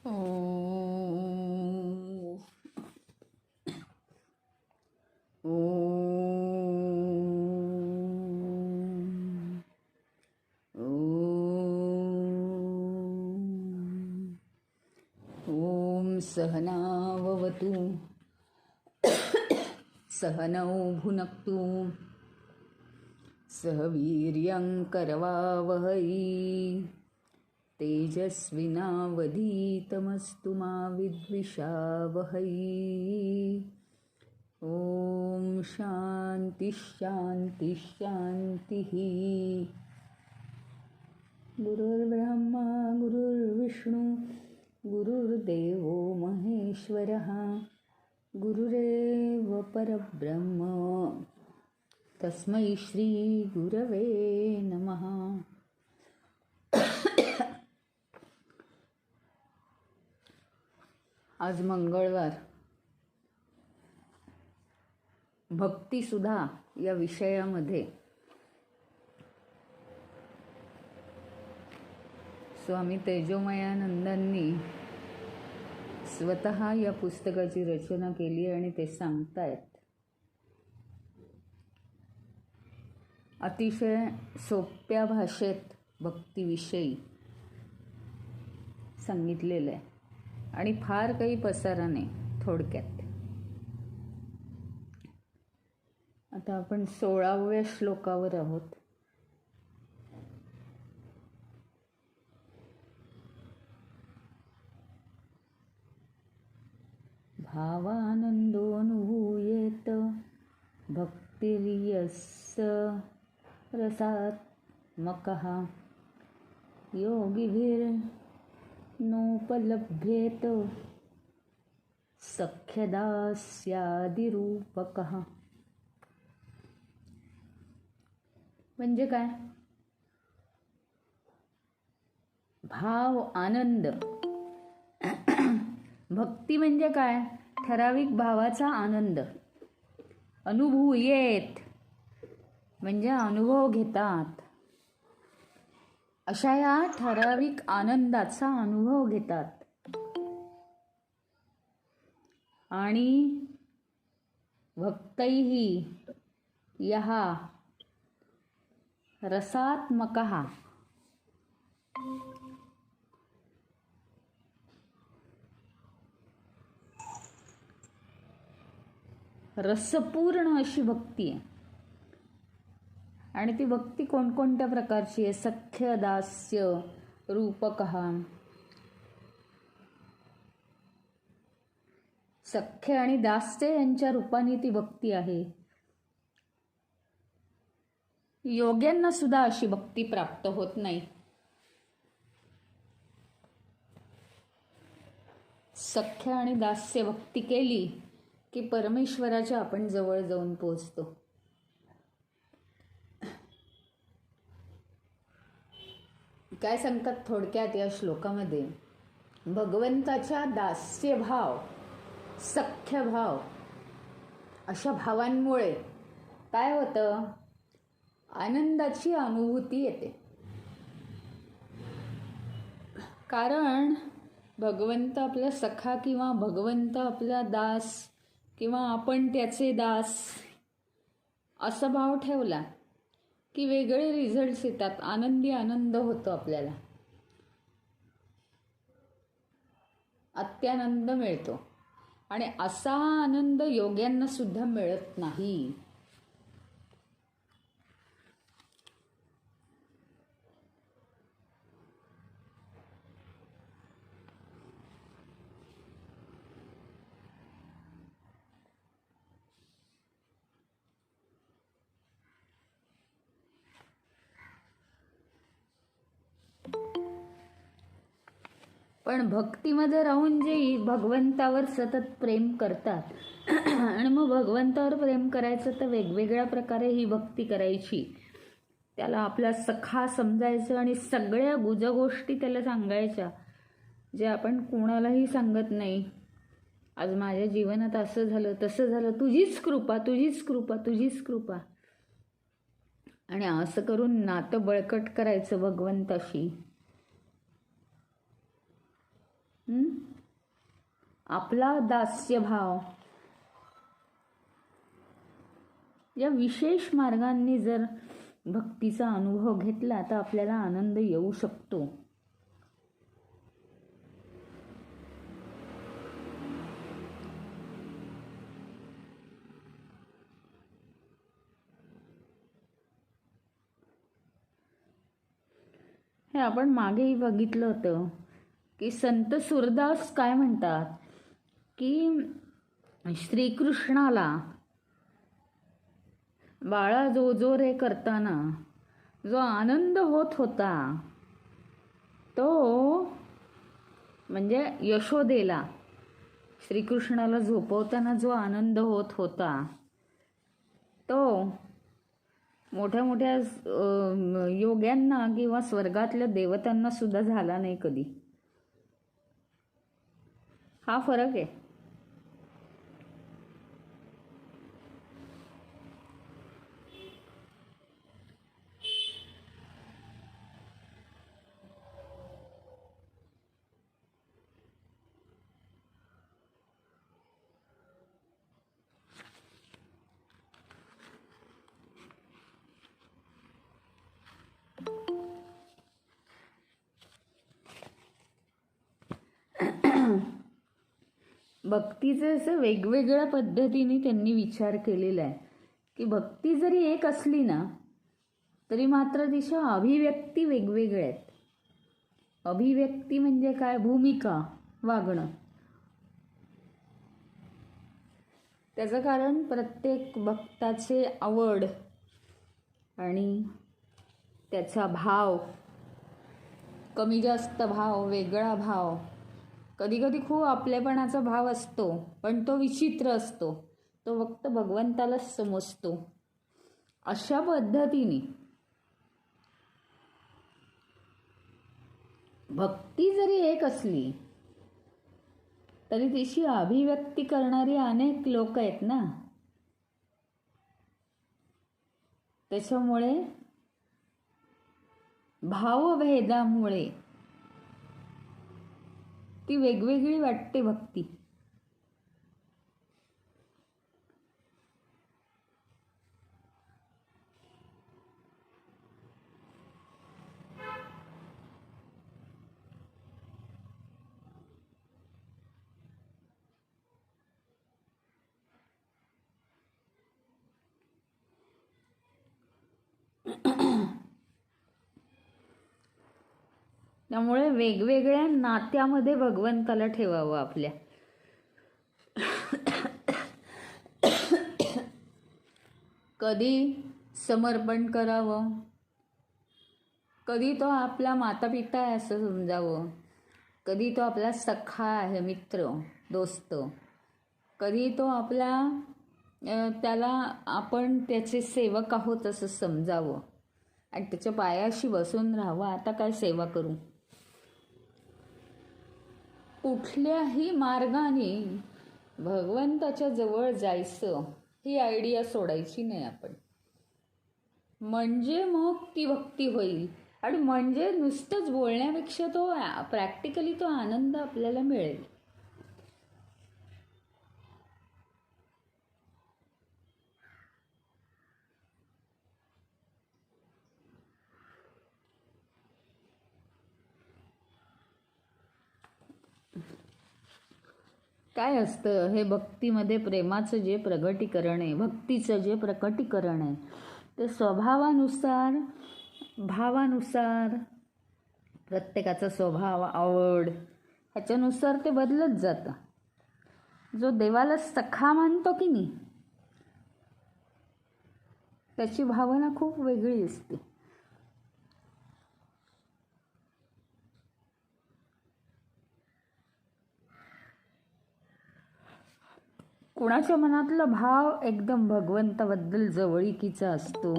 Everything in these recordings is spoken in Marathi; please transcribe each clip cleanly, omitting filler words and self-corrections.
ओम ओम ओम सहनाववतु सहनौ भुनक्तु सह वीर्यं करवावहै तेजस्विनावधीतमस्तु मा विद्विषावहै। ओम शांति शांति शांति। गुरुर्ब्रह्मा गुरुर्विष्णू गुरुर्देवो महेश्वरः गुरुरेव परब्रह्म तस्मै श्री गुरवे नमः। आज मंगळवार भक्तिसुधा या विषयामध्ये स्वामी तेजोमयानंदांनी स्वतः या पुस्तकाची रचना केली आणि ते सांगतायत. अतिशय सोप्या भाषेत भक्तीविषयी सांगितलेलं आहे आणि फार काही पसारा नाही, थोडक्यात. आता आपण 16व्या श्लोकावर आहोत. भावानंदोऽनुभूयेत भक्तिर्यस्य रसात्मकः योगिभिर्नोपलभ्येत सख्यदास्यादिरूपकः. म्हणजे काय? भाव, आनंद. भक्ती म्हणजे काय? ठराविक भावाचा आनंद. अनुभूयेत म्हणजे अनुभव घेतात. अशा या ठराविक आनंदाचा अनुभव घेतात. आणि भक्तैः यः रसात्मकः रसपूर्ण अशी भक्ती आहे. आणि ती भक्ती कोणकोणत्या प्रकारची आहे? सख्य, दास्य, रूपकः. सख्य आणि दास्य यांच्या रूपाने ती भक्ती आहे. योग्यांना सुद्धा अशी भक्ती प्राप्त होत नाही. सख्य आणि दास्य भक्ती केली की परमेश्वराच्या आपण जवळ जाऊन पोहोचतो. काय सांगतात थोडक्यात या श्लोकामध्ये? भगवंताच्या दास्यभाव, सख्यभाव अशा भावांमुळे काय होतं? आनंदाची अनुभूती येते. कारण भगवंत आपला सखा किंवा भगवंत आपला दास किंवा आपण त्याचे दास असा भाव ठेवला की वेगळे रिझल्ट्स येतात. आनंदी आनंद होतो आपल्याला, अत्यानंद मिळतो. आणि असा आनंद योग्यांना सुद्धा मिळत नाही. पण भक्तीमध्ये राहून जे भगवंतावर सतत प्रेम करतात आणि मग भगवंतावर प्रेम करायचं तर वेगवेगळ्या प्रकारे ही भक्ती करायची. त्याला आपला सखा समजायचं आणि सगळ्या गुजगोष्टी त्याला सांगायच्या, जे आपण कोणालाही सांगत नाही. आज माझ्या जीवनात असं झालं, तसं झालं, तुझीच कृपा, तुझीच कृपा, तुझीच कृपा. आणि असं करून नातं बळकट करायचं भगवंताशी. आपला दास्यभाव या विशेष मार्गांनी जर भक्तीचा अनुभव घेतला तर आपल्याला आनंद येऊ शकतो. हे आपण मागेही बघितलं होतं की संत सूरदास काय म्हणतात की श्रीकृष्णाला बाळा जो जो रे करताना जो आनंद होत होता तो म्हणजे यशोदेला श्रीकृष्णाला झोपवताना जो आनंद होत होता तो मोठ्या मोठ्या योग्यांना किंवा स्वर्गातल्या देवतांना सुद्धा झाला नाही कधी. हा फरक आहे. भक्तीचे असं वेगवेगळ्या पद्धतीने त्यांनी विचार केलेला आहे की भक्ती जरी एक असली ना तरी मात्र तिच्या अभिव्यक्ती वेगवेगळ्या आहेत. अभिव्यक्ती म्हणजे काय? भूमिका वागणं. त्याचं कारण प्रत्येक भक्ताचे आवड आणि त्याचा भाव, कमी जास्त भाव, वेगळा भाव, कधी कधी खूप आपलेपणाचा भाव असतो पण तो विचित्र असतो, तो फक्त भगवंतालाच समजतो. अशा पद्धतीने भक्ती जरी एक असली तरी तिची अभिव्यक्ती करणारी अनेक लोक आहेत ना. त्याच्यामुळे भावभेदामुळे ती वेगवेगळी वाटते भक्ती. त्यामुळे वेगवेगळ्या नात्यामध्ये भगवंताला ठेवावं आपल्या. कधी समर्पण करावं, कधी तो आपला मातापिता आहे असं समजावं, कधी तो आपला सखा आहे, मित्र, दोस्त, कधी तो आपला त्याला आपण त्याचे सेवक आहोत असं समजावं आणि त्याच्या पायाशी बसून राहावं. आता काय सेवा करू. कुठल्याही मार्गाने भगवंताच्या जवळ जायचं ही आयडिया सोडायची नाही आपण. म्हणजे मग ती भक्ती होईल आणि म्हणजे नुसतंच बोलण्यापेक्षा तो प्रॅक्टिकली तो आनंद आपल्याला मिळेल. काय असतं हे भक्तीमध्ये प्रेमाचं जे प्रगटीकरण आहे, भक्तीचं जे प्रकटीकरण आहे ते स्वभावानुसार, भावानुसार, प्रत्येकाचा स्वभाव, आवड ह्याच्यानुसार ते बदलत जातं. जो देवाला सखा मानतो की नाही त्याची भावना खूप वेगळी असते. कुणाच्या मनातला भाव एकदम भगवंताबद्दल जवळीकीचा असतो.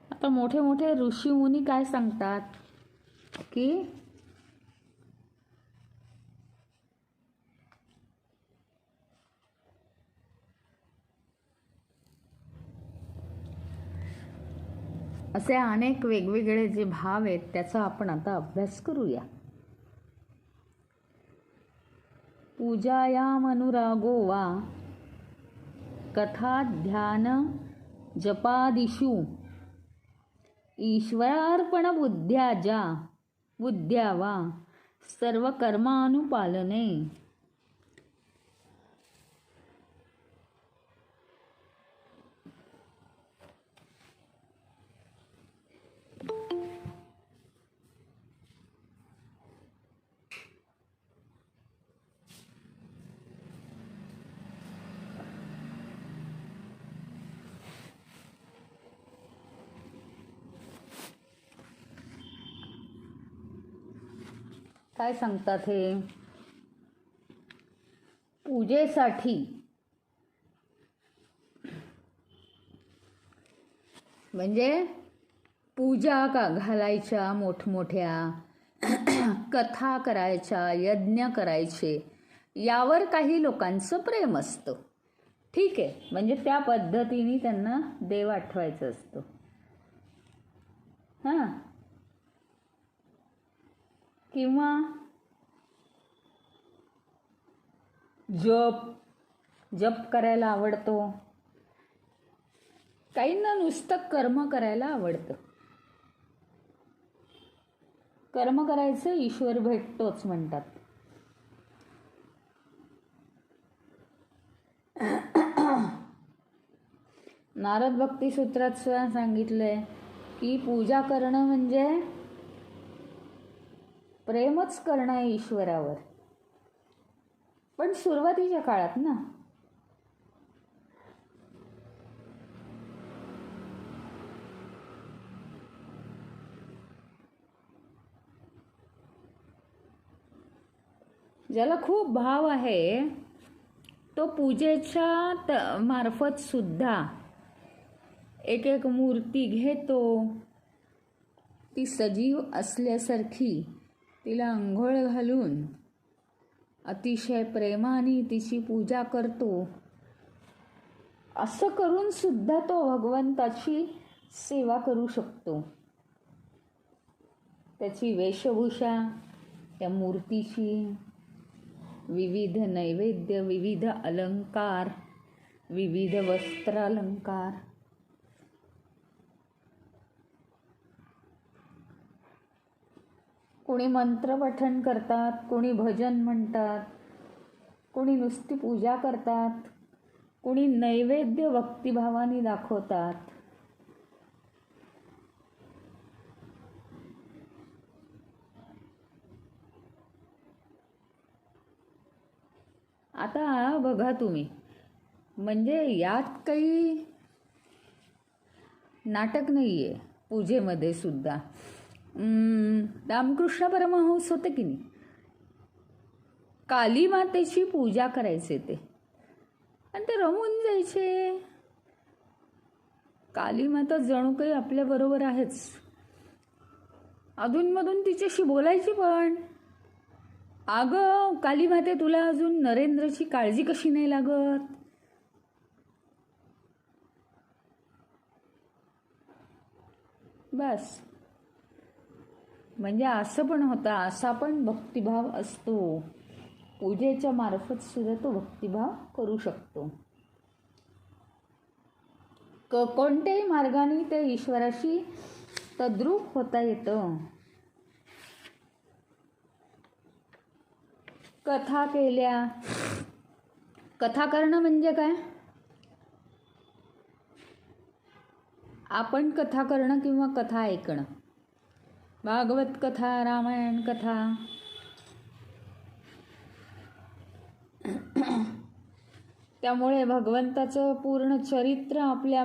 आता मोठे मोठे ऋषीमुनी काय सांगतात की असे अनेक वेगवेगळे जे भाव आहेत त्याचा आपण आता अभ्यास करूया. पूजायामनुरागो वा कथा ध्यान जपादिषु ईश्वरार्पण बुद्ध्या वा सर्व कर्मानुपालने. काय सांगतात हे? पूजेसाठी म्हणजे पूजा का घालायच्या मोठमोठ्या, कथा करायच्या, यज्ञ करायचे, यावर काही लोकांचं प्रेम असतं. ठीक आहे, म्हणजे त्या पद्धतीने त्यांना देव आठवायचं असतं. हां, किंवा जप करायला आवडतो. काहींना नुसतं कर्म करायला आवडतं. कर्म करायचं ईश्वर भेटतोच म्हणतात. नारद भक्ती सूत्रात सुद्धा सांगितलंय की पूजा करणं म्हणजे प्रेमच करणं आहे ईश्वरावर. पण सुरुवातीच्या काळात ना, ज्याला खूप भाव आहे तो पूजेच्या मार्फत सुद्धा एक एक मूर्ती घेतो, ती सजीव असल्यासारखी तिला अंघोळ घालून अतिशय प्रेमाने तिची पूजा करतो. असं करून सुद्धा तो भगवंताची सेवा करू शकतो. त्याची वेशभूषा, त्या मूर्तीची, विविध नैवेद्य, विविध अलंकार, विविध वस्त्रालंकार, कोणी मंत्र पठण करतात, कोणी भजन म्हणतात, कोणी नुसती पूजा करतात, कोणी नैवेद्य भक्तिभावाने दाखवतात. आता बघा तुम्ही, म्हणजे यात काही नाटक नाही आहे. पूजेमध्ये सुद्धा रामकृष्ण परमहंस होते की नाही, काली मातेची पूजा करायचे ते, आणि ते रमून जायचे. काली माता जणू काही आपल्या बरोबर आहेच. अधूनमधून तिच्याशी बोलायची पण, अगं काली माते, तुला अजून नरेंद्रची काळजी कशी नाही लागत? बस, म्हणजे असं पण होतं, असा पण भक्तिभाव असतो. पूजेच्या मार्फत सुद्धा तो भक्तिभाव करू शकतो. कोणत्याही मार्गाने ते ईश्वराशी तद्रूप होता येतं. कथा केल्या. कथा करणं म्हणजे काय? आपण कथा करणं किंवा कथा ऐकणं. भागवत कथा, रामायण कथा, त्यामुळे भगवंताचं पूर्ण चरित्र आपल्या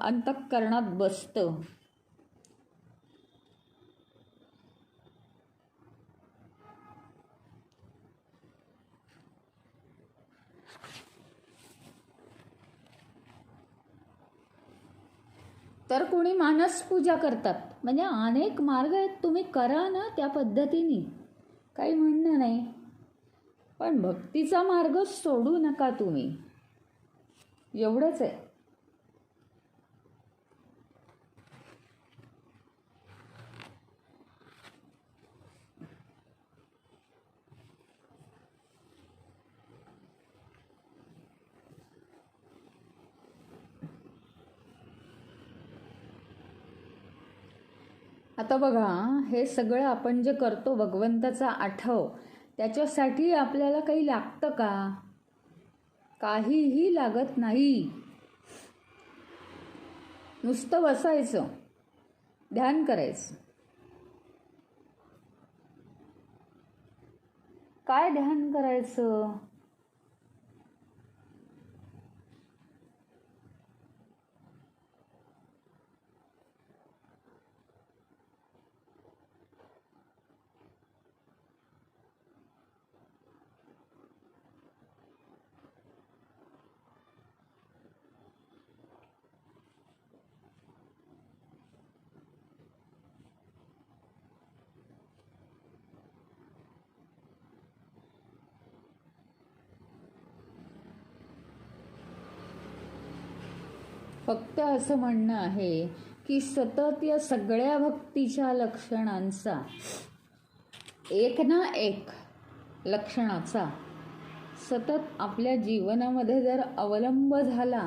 अंतःकरणात बसतं. तर कोणी मानस पूजा करतात. म्हणजे अनेक मार्ग आहेत, तुम्ही करा ना त्या पद्धतीने, काही म्हणणं नाही. पण भक्तीचा मार्ग सोडू नका तुम्ही, एवढंच आहे. आता बघा, हे सगळं आपण जे करतो भगवंताचा आठव, त्याच्यासाठी आपल्याला काही लागतं का? काहीही लागत नाही. नुसतं बसायचं, ध्यान करायचं. काय ध्यान करायचं? फक्त असं म्हणणं आहे की सतत या सगळ्या भक्तीच्या लक्षणांचा एक ना एक लक्षणाचा सतत आपल्या जीवनामध्ये जर अवलंब झाला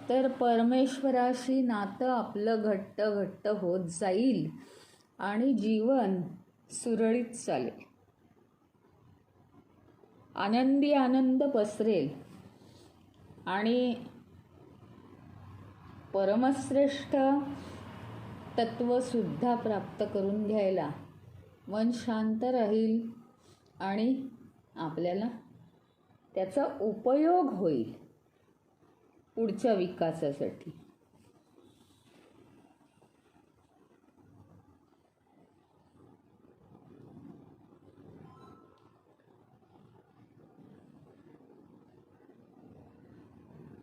तर परमेश्वराशी नातं आपलं घट्ट घट्ट होत जाईल आणि जीवन सुरळीत चालेल. आनंदी आनंद पसरेल आणि परमश्रेष्ठ तत्वसुद्धा प्राप्त करून घ्यायला मन शांत राहील आणि आपल्याला त्याचा उपयोग होईल पुढच्या विकासासाठी.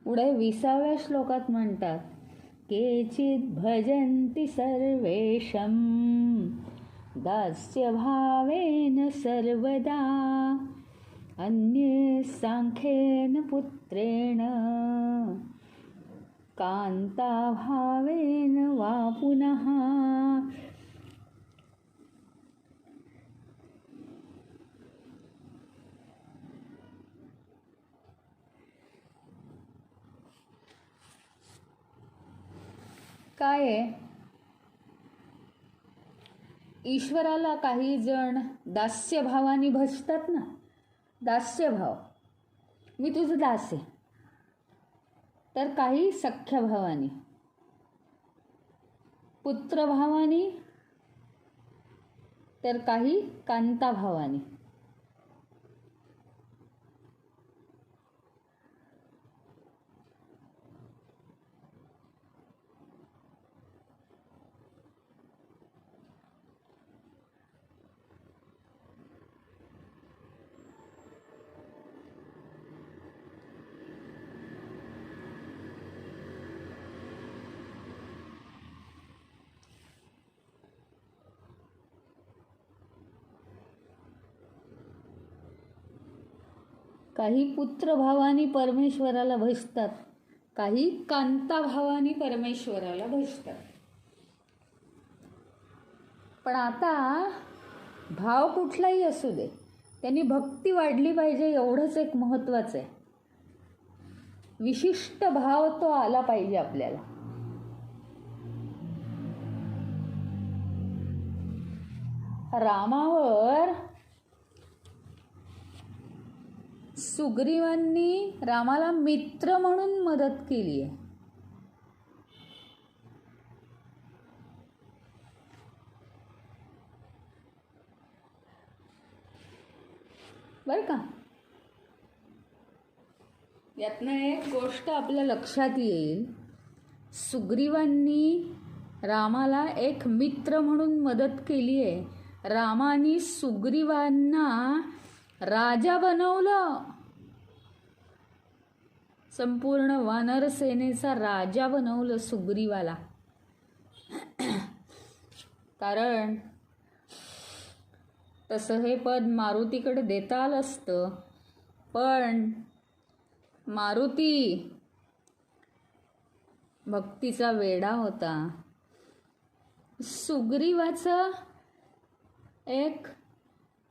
पुढे 20व्या श्लोकात म्हणतात, केचित् भजन्ति सर्वेषां दास्यभावेन सर्वदा अन्ये सांख्येन पुत्रेण कान्ताभावेन वा पुनः. काय आहे, ईश्वराला काही जण दास्यभावाने भजतात ना. दास्यभाव, मी तुझं दास आहे. तर काही सख्यभावाने, पुत्रभावाने, तर काही कांताभावाने. काही पुत्रभावानी परमेश्वराला भजतात, काही कांताभावानी परमेश्वराला भजतात. पण आता भाव कुठलाही असू दे, त्यांनी भक्ती वाढली पाहिजे एवढंच एक महत्त्वाचं आहे. विशिष्ट भाव तो आला पाहिजे आपल्याला. रामावर सुग्रीवांनी रामाला मित्र म्हणून मदत केली आहे. बरं का, यातनं एक गोष्ट आपल्या लक्षात येईल. सुग्रीवांनी रामाला एक मित्र म्हणून मदत केली आहे. रामाने सुग्रीवांना राजा बनवलं, संपूर्ण वानर सेनेचा राजा बनवलं सुग्रीवाला. कारण तसं हे पद मारुतीकडे देता आलं असतं, पण मारुती भक्तीचा वेडा होता. सुग्रीवाचं एक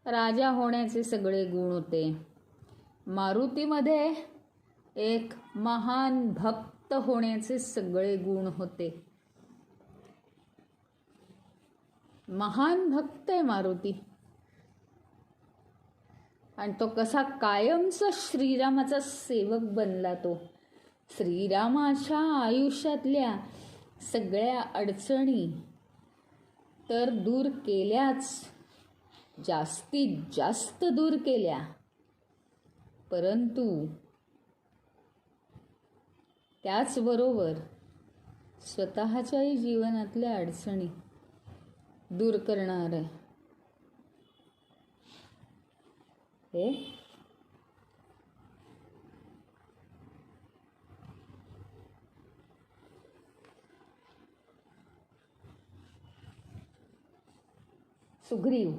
राजा होण्याचे सगळे गुण होते. मारुतीमध्ये एक महान भक्त होण्याचे सगळे गुण होते. महान भक्त आहे मारुती. आणि तो कसा कायमचा श्रीरामाचा सेवक बनला. तो श्रीरामाच्या आयुष्यातल्या सगळ्या अडचणी तर दूर केल्याच, जास्तीत जास्त दूर केल्या, परंतु त्याचबरोबर स्वतःच्याही जीवनातल्या अडचणी दूर करणार आहे. हे सुग्रीव,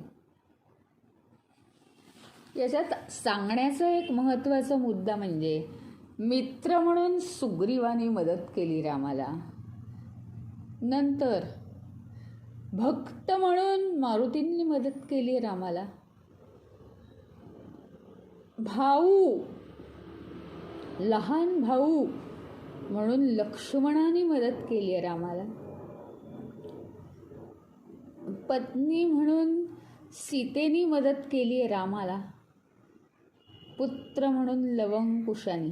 याच्यात सांगण्याचा एक महत्त्वाचा मुद्दा म्हणजे मित्र म्हणून सुग्रीवाने मदत केली रामाला, नंतर भक्त म्हणून मारुतींनी मदत केली रामाला, भाऊ, लहान भाऊ म्हणून लक्ष्मणाने मदत केली आहे रामाला, पत्नी म्हणून सीतेनी मदत केली आहे रामाला, पुत्र म्हणून लवंकुशाने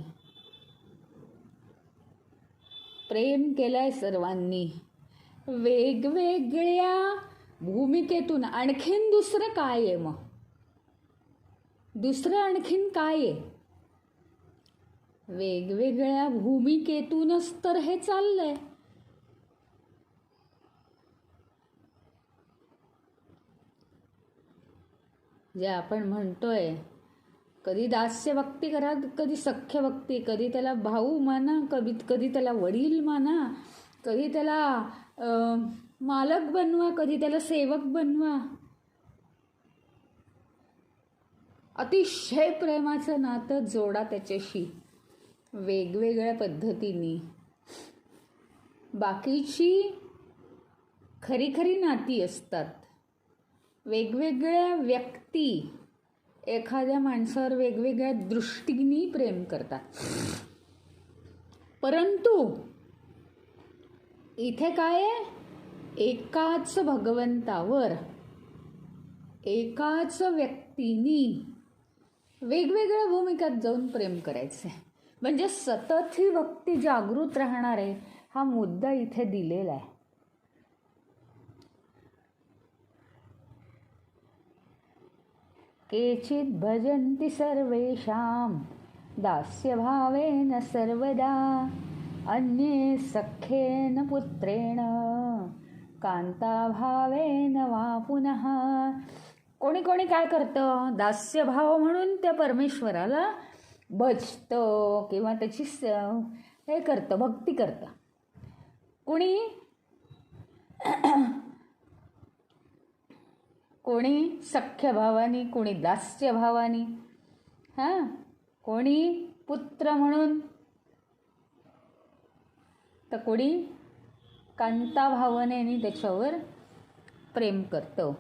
प्रेम केलंय सर्वांनी. वेगवेगळ्या भूमिकेतून आणखीन दुसरं काय आहे? मग दुसरं आणखीन काय आहे? वेगवेगळ्या भूमिकेतूनच तर हे चाललंय. जे आपण म्हणतोय, कधी दास्य भक्ती करा, कधी सख्य भक्ती, कधी त्याला भाऊ माना, कधी त्याला वडील माना, कधी त्याला मालक बनवा, कधी त्याला सेवक बनवा. अतिशय प्रेमाचं नातं जोडा त्याच्याशी वेगवेगळ्या पद्धतीने. बाकीची खरी खरी नाती असतात. वेगवेगळ्या व्यक्ती एखाद्या माणसावर वेगवेगळ्या दृष्टीने प्रेम करतात, परंतु इथे काय आहे? एकाच भगवंतावर एकाच व्यक्तीनी वेगवेगळ्या भूमिकात जाऊन प्रेम करायचं आहे. म्हणजे सतत ही भक्ती जागृत राहणार आहे, हा मुद्दा इथे दिलेला आहे. केचित् भजन्ति सर्वेषां दास्यभावेन सर्वदा, अन्ये सख्येन पुत्रेण कांताभावेन वा पुनः. कोणी कोणी काय करतं? दास्यभाव म्हणून त्या परमेश्वराला भजतं किंवा त्याची हे करतं, भक्ती करतं. कोणी कोणी सख्य भावानी, कोणी दास्य भावानी, कोणी पुत्र म्हणून, तर कोणी कांता भावनेने त्याच्यावर प्रेम करतं.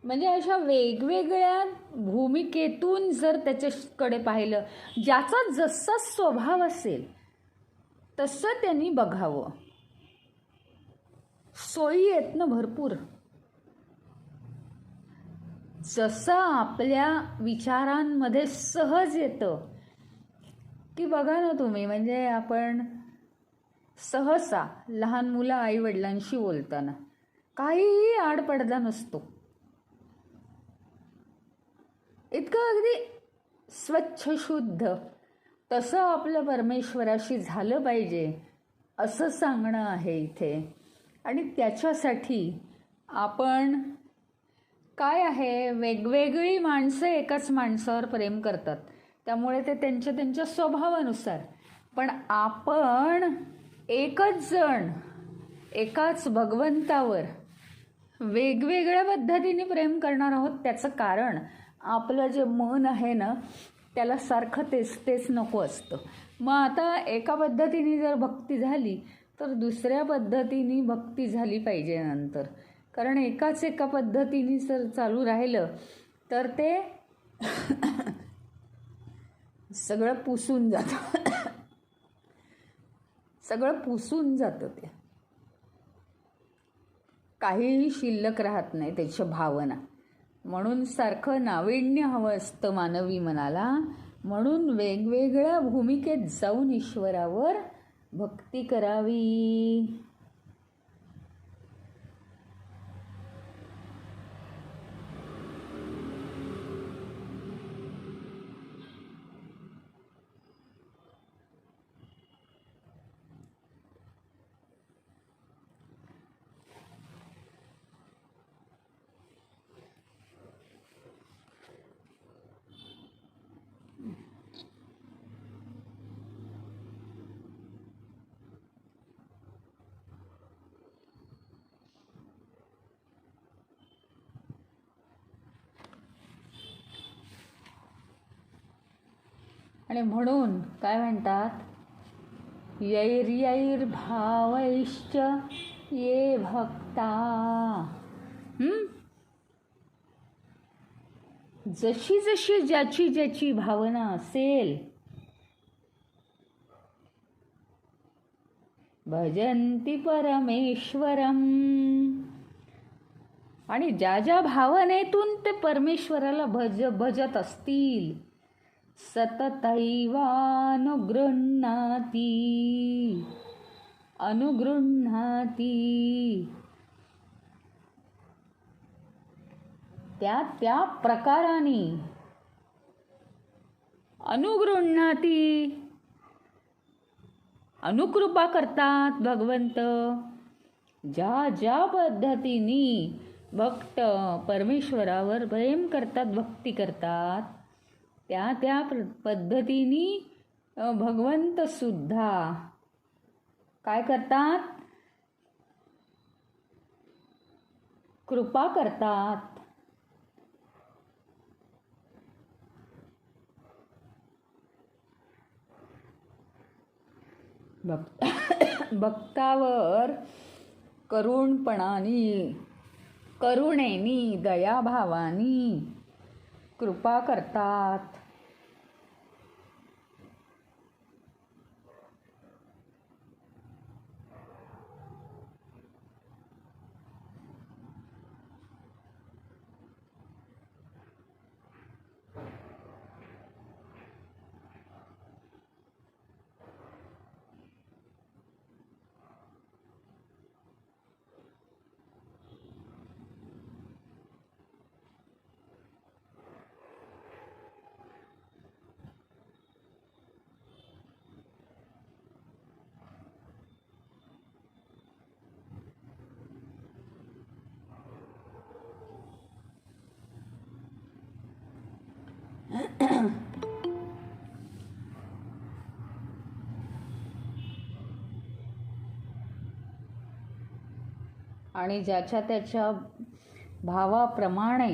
म्हणजे अशा वेगवेगळ्या भूमिकेतून जर त्याच्याकडे पाहिलं, ज्याचा जसा स्वभाव असेल तसं त्यांनी बघावं. सोयी आहेत ना भरपूर. जसं आपल्या विचारांमध्ये सहज येतं की बघा ना तुम्ही, म्हणजे आपण सहसा लहान मुलं आई वडिलांशी बोलताना काहीही आडपडदा नसतो, इतकं अगदी स्वच्छ शुद्ध. तसं आपलं परमेश्वराशी झालं पाहिजे असं सांगणं आहे इथे. आणि त्याच्यासाठी आपण काय आहे, वेगवेगळी माणसं एकाच माणसावर प्रेम करतात, त्यामुळे ते त्यांच्या त्यांच्या स्वभावानुसार. पण आपण एकच जण एकाच भगवंतावर वेगवेगळ्या पद्धतीने प्रेम करणार आहोत. त्याचं कारण आपलं जे मन आहे ना, त्याला सारखं तेच तेच नको असतं. मग आता एका पद्धतीने जर भक्ती झाली तर दुसऱ्या पद्धतीने भक्ती झाली पाहिजे नंतर. कारण एका पद्धतीने जर चालू राहिलं तर ते सगळं पुसून जातं. सगळं पुसून जातं ते. काहीही शिल्लक राहत नाही त्याच्या भावना. म्हणून सारखं नाविन्य हवं असतं मानवी मनाला. म्हणून वेगवेगळ्या भूमिकेत जाऊन ईश्वरावर भक्ती करावी. आणि म्हणून काय म्हणतात, यैर्यैर्भावैश्च ये भक्ता. जशी जशी ज्याची ज्याची भावना असेल, भजन्ति परमेश्वरम. आणि ज्या ज्या भावनेतून ते परमेश्वराला भजत असतील, अनुगृह्णाती त्या त्या प्रकाराने अनुकृपा करतात भगवंत. ज्या ज्या पद्धतीने भक्त परमेश्वरावर प्रेम करतात, भक्ती करतात, त्या त्या पद्धतीने भगवंत सुद्धा काय करतात, कृपा करतात. भक्तावर करुणेनी दयाभावानी कृपा करतात. आणि ज्याच्या त्याच्या भावाप्रमाणे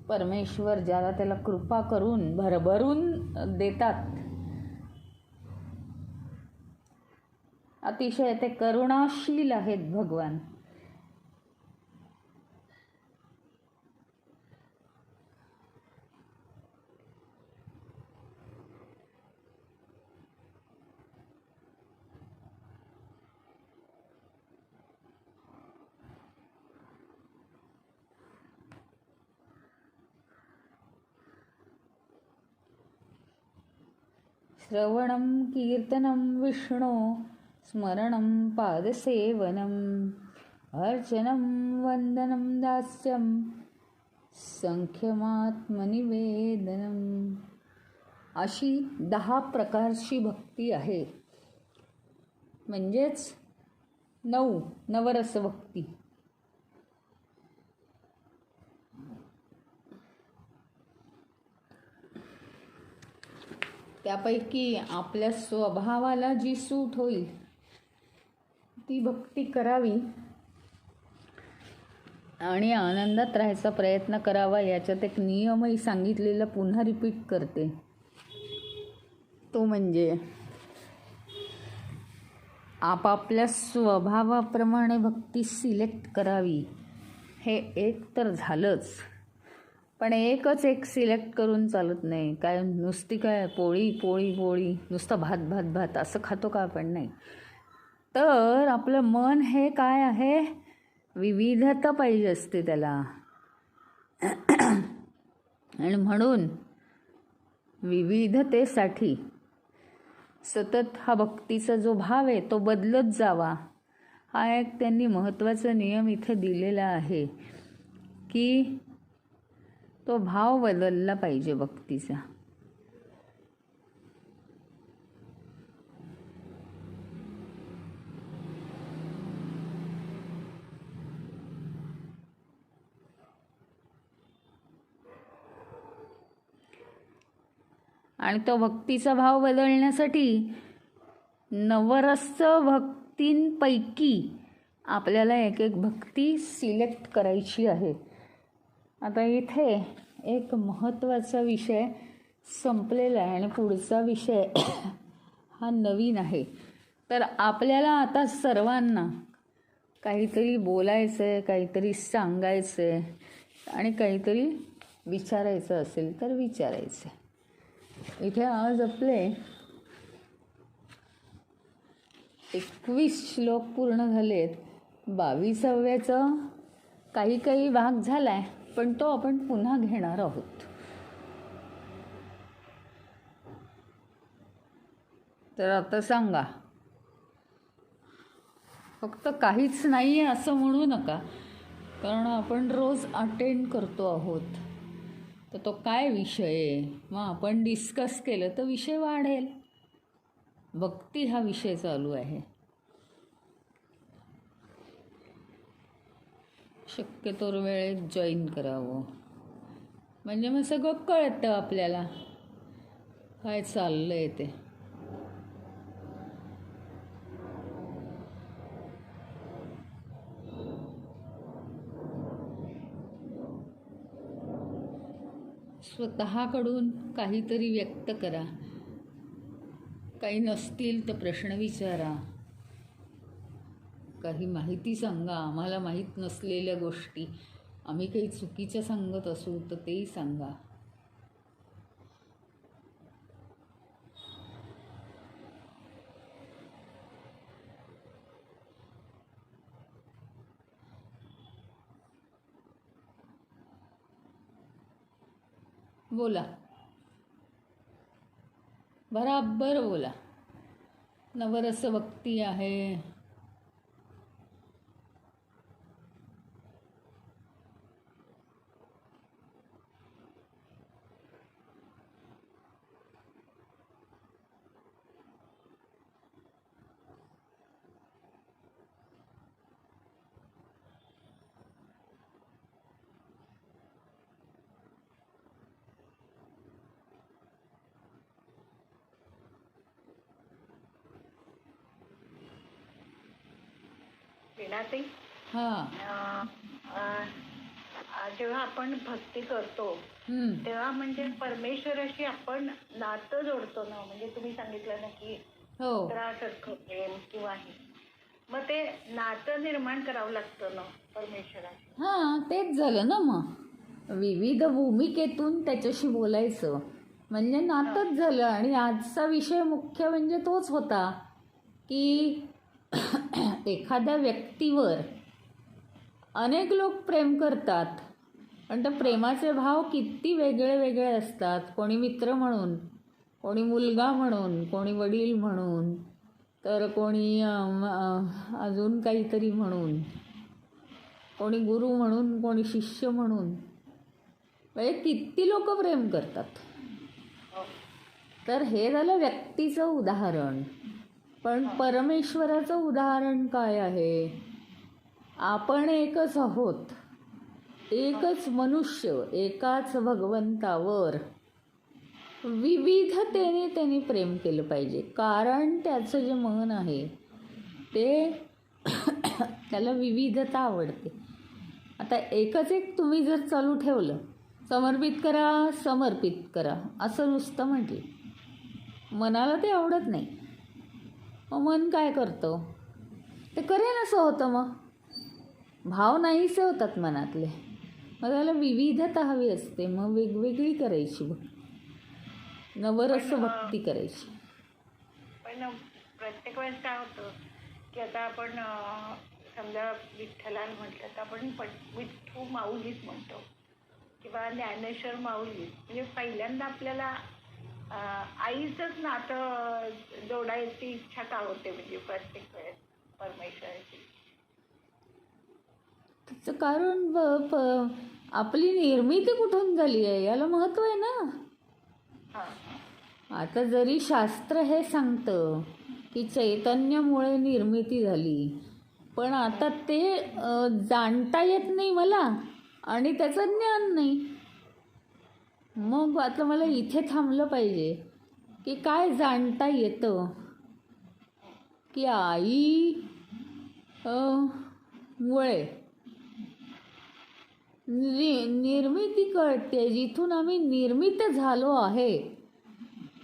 परमेश्वर ज्याला त्याला कृपा करून भरभरून देतात. अतिशय ते करुणाशील आहेत भगवान. श्रवणं कीर्तनं विष्णो स्मरणं पादसेवनम् अर्चनं वंदनं दास्यं संख्यमात्मनिवेदनम्. अशी 10 प्रकारची भक्ती आहे. म्हणजेच 9 नवरस भक्ती. त्यापैकी आपल्या स्वभावाला जी सूट होईल ती भक्ती करावी आणि आनंदात राहायचा प्रयत्न करावा. याच्यात एक नियमही सांगितलेला पुन्हा रिपीट करते. तो म्हणजे आपापल्या स्वभावाप्रमाणे भक्ती सिलेक्ट करावी. हे एक तर झालंच, पण एकच एक सिलेक्ट करून चालत नाही. काय नुसती काय पोळी पोळी पोळी, नुसतं भात भात भात असं खातो का आपण? नाही. तर आपलं मन हे काय आहे, विविधता पाहिजे असते त्याला. आणि म्हणून विविधतेसाठी सतत हा भक्तीचा जो भाव आहे तो बदलत जावा. हा एक त्यांनी महत्त्वाचा नियम इथे दिलेला आहे की तो भाव बदलला पाहिजे भक्तीचा. आणि तो भक्तीचा भाव बदलण्यासाठी नवरस भक्तींपैकी आपल्याला एक एक भक्ती सिलेक्ट करायची आहे. आता इथे एक महत्त्वाचा विषय संपलेला आहे आणि पुढचा विषय हा नवीन आहे. तर आपल्याला आता सर्वांना काहीतरी बोलायचं आहे, काहीतरी सांगायचं आहे आणि काहीतरी विचारायचं असेल तर विचारायचं आहे. इथे आज आपले 21 श्लोक पूर्ण झालेत. 22व्याचा काही भाग झाला आहे, पण तो आपण पुन्हा घेणार आहोत. तर आता सांगा, फक्त काहीच नाही आहे असं म्हणू नका, कारण आपण रोज अटेंड करतो आहोत. तर तो काय विषय आहे, मग आपण डिस्कस केलं तर विषय वाढेल. भक्ती हा विषय चालू आहे. शक्यतोवर वेळेत जॉईन करावं, म्हणजे मग सगळं कळतं आपल्याला काय चाललं आहे ते. स्वतःकडून काहीतरी व्यक्त करा. काही नसतील तर प्रश्न विचारा, काही माहिती सांगा. आम्हाला माहीत नसलेल्या गोष्टी, आम्ही काही चुकीचं सांगत असू तर तेही सांगा. बोला, बराबर बोला. नवरस भक्ती आहे. हां, जेव्हा आपण भक्ती करतो तेव्हा म्हणजे परमेश्वराशी आपण नातं जोडतो ना. म्हणजे तुम्ही सांगितलं ना की मित्रासारखं प्रेम किंवा हे, मग ते नातं निर्माण करावं लागतं ना परमेश्वराशी. हां, तेच झालं ना. मग विविध भूमिकेतून त्याच्याशी बोलायचं म्हणजे नातंच झालं. आणि आजचा विषय मुख्य म्हणजे तोच होता की एखाद्या व्यक्तीवर अनेक लोक प्रेम करतात, पण त्या प्रेमाचे भाव किती वेगळे वेगळे असतात. कोणी मित्र म्हणून, कोणी मुलगा म्हणून, कोणी वडील म्हणून, तर कोणी अजून काहीतरी म्हणून, कोणी गुरु म्हणून, कोणी शिष्य म्हणून. म्हणजे किती लोक प्रेम करतात. तर हे झालं व्यक्तीचं उदाहरण. पण परमेश्वराचं उदाहरण काय आहे? आपण एकच आहोत, एकच मनुष्य, एकाच भगवंतावर विविधतेने त्यांनी प्रेम केलं पाहिजे. कारण त्याचं जे मन आहे ते त्याला विविधता आवडते. आता एकच एक तुम्ही जर चालू ठेवलं, समर्पित करा समर्पित करा असं नुसतं म्हटलं, मनाला ते आवडत नाही. मग मन काय करतं? ते करेन असं होतं. मग भाव नाहीसे होतात मनातले. मग त्याला विविधता हवी असते, मग वेगवेगळी करायची भक्ती, नवरस भक्ती करायची. पण प्रत्येक वेळेस काय होतं की आता आपण समजा विठ्ठलाला म्हटलं तर आपण विठ्ठू माऊलीच म्हणतो किंवा ज्ञानेश्वर माऊली, म्हणजे पहिल्यांदा आपल्याला आईचंच नातं जोडायची इच्छा का होते म्हणजे प्रत्येक वेळेस परमेश्वराची? त्याचं कारण आपली निर्मिती कुठून झाली आहे याला महत्त्व आहे ना. आता जरी शास्त्र हे सांगतं की चैतन्यामुळे निर्मिती झाली, पण आता ते जाणता येत नाही मला आणि त्याचं ज्ञान नाही. मग आता मला इथे थांबलं पाहिजे की काय जाणता येतं की आई मुळे निर्मिती कळते, जिथून आम्ही निर्मित झालो आहे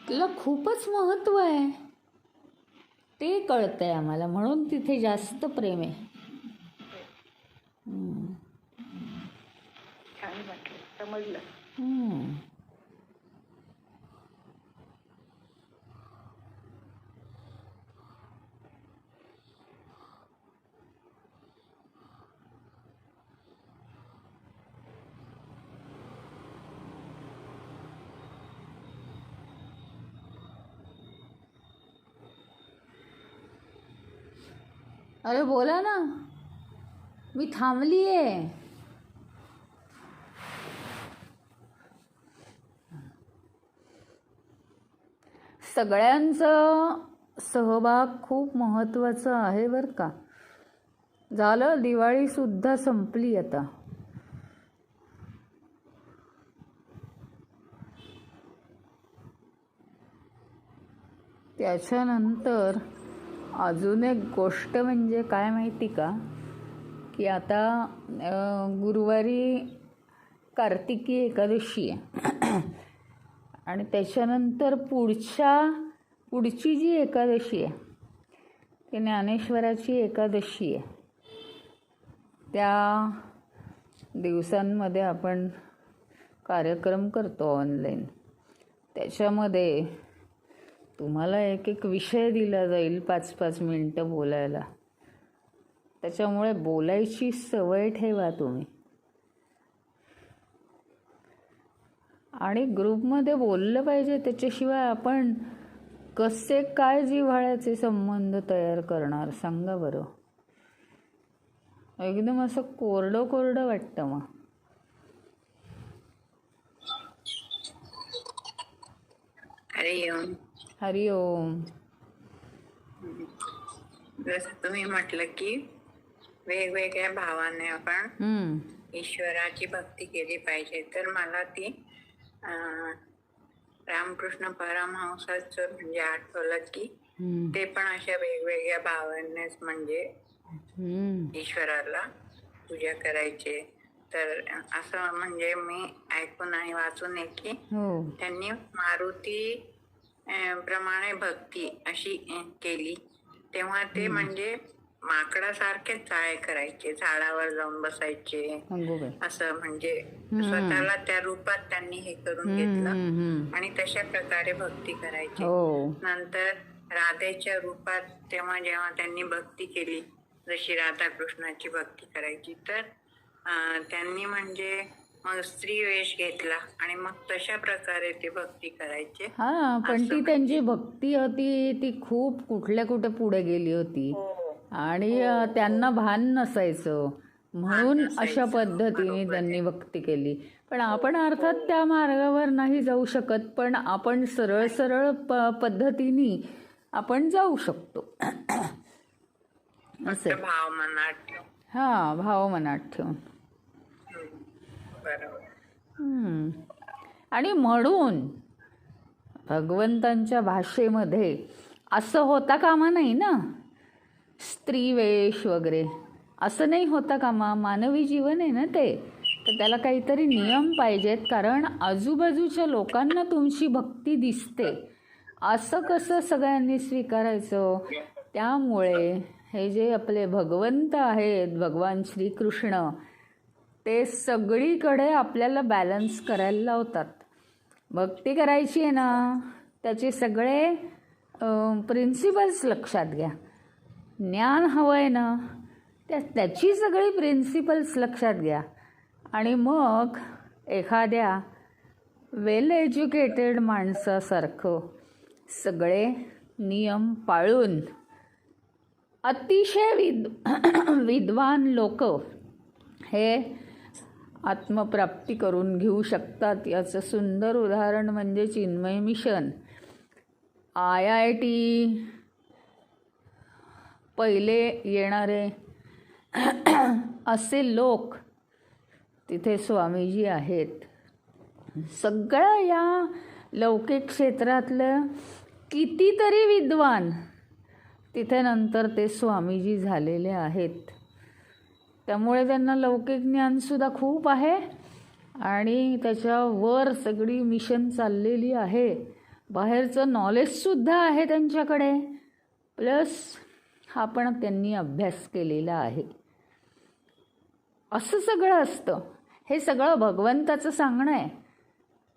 त्याला खूपच महत्त्व आहे, ते कळतंय आम्हाला, म्हणून तिथे जास्त प्रेम आहे. छान म्हटलं, समजलं. अरे बोला ना, मी थांबली आहे. सगळ्यांचा सहभाग खूप महत्त्वाचा आहे बरं का. झालं, दिवाळीसुद्धा संपली आता. त्याच्यानंतर अजून एक गोष्ट म्हणजे काय माहिती का, की आता गुरुवारी कार्तिकी एकादशी आहे आणि त्याच्यानंतर पुढची जी एकादशी आहे ती ज्ञानेश्वराची एकादशी आहे. त्या दिवसांमध्ये आपण कार्यक्रम करतो ऑनलाईन. त्याच्यामध्ये तुम्हाला एक एक विषय दिला जाईल, 5-5 मिनटं बोलायला. त्याच्यामुळे बोलायची सवय ठेवा तुम्ही. आणि ग्रुपमध्ये बोललं पाहिजे, त्याच्याशिवाय आपण कसे काय जिव्हाळ्याचे संबंध तयार करणार सांगा बरं. एकदम असं कोरडं कोरडं वाटतं मग. हरिओम. जसं तुम्ही म्हटलं की वेगवेगळ्या भावाने आपण ईश्वराची भक्ती केली पाहिजे, तर मला ती रामकृष्ण परमहंसाचं म्हणजे आठवलं की ते पण अशा वेगवेगळ्या भावानेच म्हणजे ईश्वराला पूजा करायचे. तर असं म्हणजे मी ऐकून आणि वाचून आहे की त्यांनी मारुती प्रमाणे भक्ती अशी केली, तेव्हा ते म्हणजे माकडासारखेच चाळे करायचे, झाडावर जाऊन बसायचे, असं म्हणजे स्वतःला त्या रूपात त्यांनी हे करून घेतलं आणि तशा प्रकारे भक्ती करायची. नंतर राधेच्या रूपात तेव्हा जेव्हा त्यांनी भक्ती केली, जशी राधाकृष्णाची भक्ती करायची, तर त्यांनी म्हणजे मग स्त्री वेश घेतला आणि मग तशा प्रकारे ते भक्ती करायचे. पण ती त्यांची भक्ती होती ती खूप कुठे पुढे गेली होती आणि त्यांना भान नसायचं, म्हणून अशा पद्धतीने त्यांनी भक्ती केली. पण आपण अर्थात त्या मार्गावर नाही जाऊ शकत, पण आपण सरळ पद्धतीने आपण जाऊ शकतो. असे भाव मनात ठेवून. भाव मनात ठेवून. आणि म्हणून भगवंतांच्या भाषेमध्ये असं होता कामा नाही ना, स्त्रीवेश वगैरे असं नाही होता कामा. मानवी जीवन आहे ना ते, तर त्याला काहीतरी नियम पाहिजेत, कारण आजूबाजूच्या लोकांना तुमची भक्ती दिसते, असं कसं सगळ्यांनी स्वीकारायचं. त्यामुळे हे जे आपले भगवंत आहेत, भगवान श्रीकृष्ण, ते सगळीकडे आपल्याला बॅलन्स करायला लावतात. भक्ती करायची आहे ना, त्याचे सगळे प्रिन्सिपल्स लक्षात घ्या. ज्ञान हवं आहे ना, त्याची सगळी प्रिन्सिपल्स लक्षात घ्या आणि मग एखाद्या वेल एज्युकेटेड माणसासारखं सगळे नियम पाळून अतिशय विद्वान लोक हे आत्मप्राप्ती करून घेऊ शकतात. याचं सुंदर उदाहरण म्हणजे चिन्मय मिशन. IIT पहिले येणारे असे लोक तिथे स्वामीजी आहेत. सगळं या लौकिक क्षेत्रातलं कितीतरी विद्वान तिथे नंतर ते स्वामीजी झालेले आहेत. त्यामुळे त्यांना लौकिक ज्ञानसुद्धा खूप आहे आणि त्याच्यावर सगळी मिशन चाललेली आहे. बाहेरचं नॉलेजसुद्धा आहे त्यांच्याकडे, प्लस हा पण त्यांनी अभ्यास केलेला आहे. असं सगळं असतं. हे सगळं भगवंताचं सांगणं आहे.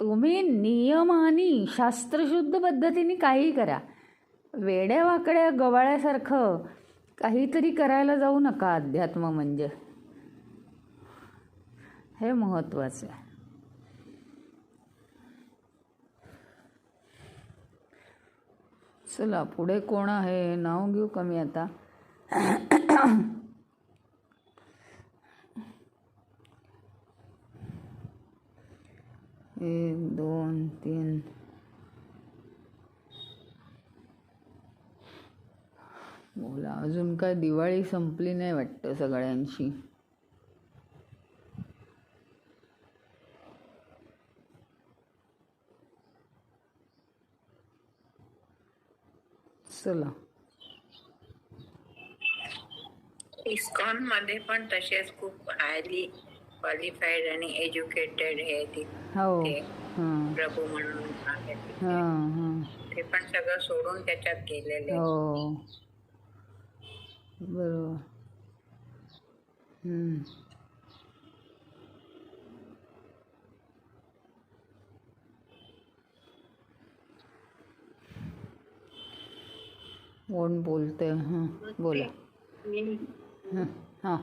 तुम्ही नियमानी शास्त्रशुद्ध पद्धतीने काही करा. वेड्यावाकड्या गवाळ्यासारखं काहीतरी करायला जाऊ नका. अध्यात्म म्हणजे हे महत्त्वाचं आहे. चला पुढे कोण आहे, नाव घेऊ कमी आता. 1 2 3 बोला. अजून काय दिवाळी संपली नाही वाटतं सगळ्यांची. चला. इस्कॉन मध्ये पण तसेच खूप हायली क्वालिफाईड आणि एज्युकेटेड हे हो. प्रभू म्हणून आहेत. ते पण सगळं सोडून त्याच्यात गेलेले. हो बरोबर. कोण बोलते? हां बोला. हां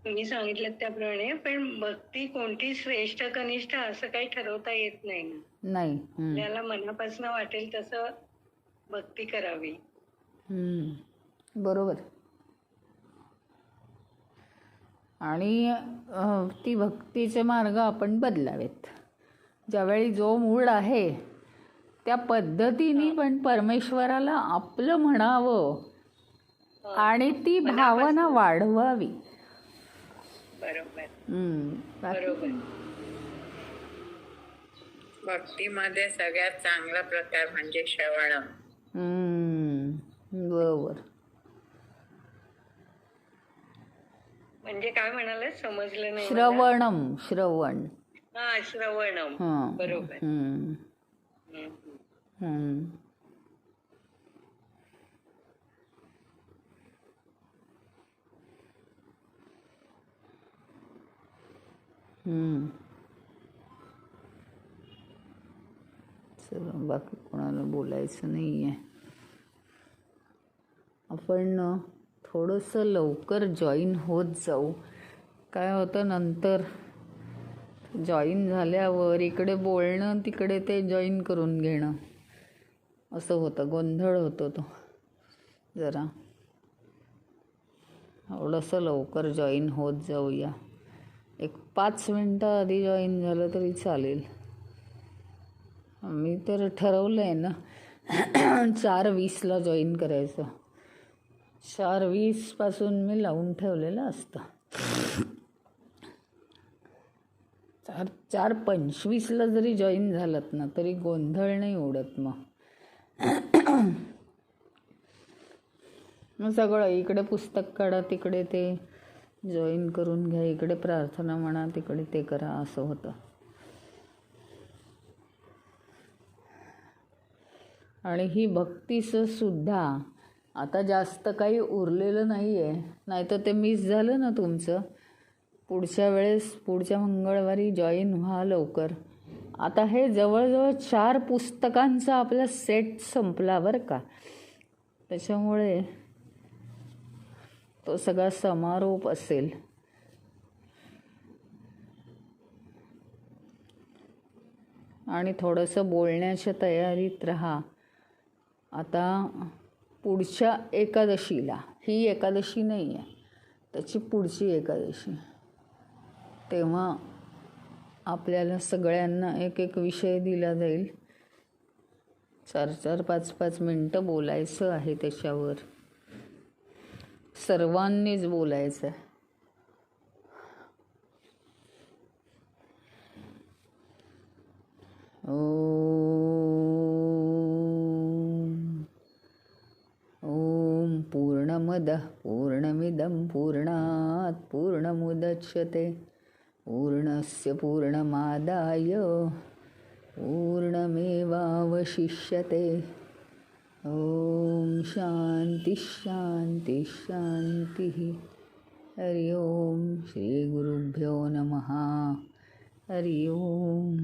तुम्ही सांगितलं त्याप्रमाणे, पण भक्ती कोणती श्रेष्ठ कनिष्ठ असं काही ठरवता येत नाही ना. नाही. आपल्याला मनापासून वाटेल तसं भक्ती करावी. बरोबर. आणि ती भक्तीचे मार्ग आपण बदलावेत. ज्यावेळी जो मूड आहे त्या पद्धतीने पण परमेश्वराला आपलं म्हणावं आणि ती भावना वाढवावी. बरोबर. बरोबर. भक्तीमध्ये सगळ्यात चांगला प्रकार म्हणजे श्रवणम. बरोबर. म्हणजे काय म्हणाले समजलं नाही. श्रवण. श्रवणम. बरोबर. चला बाकी कोणाला बोलायचं नाही आहे. आपण थोडंसं लवकर जॉईन होत जाऊ. काय होतं नंतर जॉईन झाल्यावर इकडे बोलणं तिकडे ते जॉईन करून घेणं असं होतं. गोंधळ होतो तो जरा. थोडंसं लवकर जॉईन होत जाऊया. 5 मिनटं आधी जॉईन झालं तरी चालेल. मी तर ठरवलं आहे ना 4:20ला जॉईन करायचं. 4:20 पासून मी लावून ठेवलेलं असतं. 4:25ला जरी जॉईन झालात ना तरी गोंधळ नाही उडत. मग सगळं इकडे पुस्तक काढा, तिकडे ते जॉईन करून घ्या, इकडे प्रार्थना म्हणा, तिकडे ते करा, असं होतं. आणि ही भक्तीचं सुद्धा आता जास्त काही उरलेलं नाही आहे. नाहीतर ते मिस झालं ना तुमचं पुढच्या वेळेस पुढच्या मंगळवारी जॉईन व्हा लवकर. आता हे जवळजवळ 4 पुस्तकांचा आपला सेट संपला बरं का. त्याच्यामुळे तो सगळा समारोप असेल. आणि थोडंसं बोलण्याच्या तयारीत राहा. आता पुढच्या एकादशीला, ही एकादशी नाही आहे, त्याची पुढची एकादशी, तेव्हा आपल्याला सगळ्यांना एक एक विषय दिला जाईल. 4-4, 5-5 मिनटं बोलायचं आहे त्याच्यावर. सर्वांनीच बोलायचं आहे. ओम पूर्णमदः पूर्णमिदं पूर्णात् पूर्णमुदच्यते पूर्णस्य पूर्णमादाय पूर्णमेवावशिष्यते. ओम शांती शांती शांती. हरि ओम. श्री गुरुभ्यो नमः. हरि ओम.